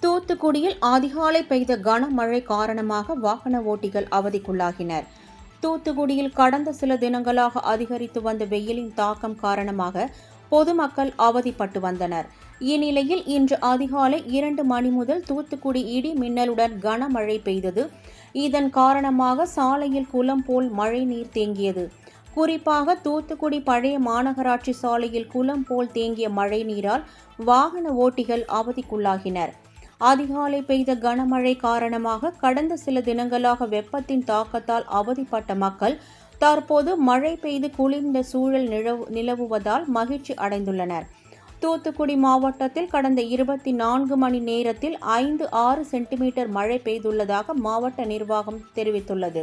தூத்துக்குடியில் அதிகாலை பெய்த கனமழை காரணமாக வாகன ஓட்டிகள் அவதிக்குள்ளாகினர். தூத்துக்குடியில் கடந்த சில தினங்களாக அதிகரித்து வந்த வெயிலின் தாக்கம் காரணமாக பொதுமக்கள் அவதிப்பட்டு வந்தனர். இந்நிலையில் இன்று அதிகாலை 2 மணி முதல் தூத்துக்குடி இடி மின்னலுடன் கனமழை பெய்தது. இதன் காரணமாக சாலையில் குளம் போல் மழை நீர் தேங்கியது. குறிப்பாக தூத்துக்குடி பழைய மாநகராட்சி சாலையில் குளம் போல் தேங்கிய மழை நீரால் வாகன ஓட்டிகள் அவதிக்குள்ளாகினர். அதிகாலை பெய்த கனமழை காரணமாக கடந்த சில தினங்களாக வெப்பத்தின் தாக்கத்தால் அவதிப்பட்ட மக்கள் தற்போது மழை பெய்து குளிர்ந்த சூழல் நிலவுவதால் மகிழ்ச்சி அடைந்துள்ளனர். தூத்துக்குடி மாவட்டத்தில் கடந்த 24 மணி நேரத்தில் 5-6 சென்டிமீட்டர் மழை பெய்துள்ளதாக மாவட்ட நிர்வாகம் தெரிவித்துள்ளது.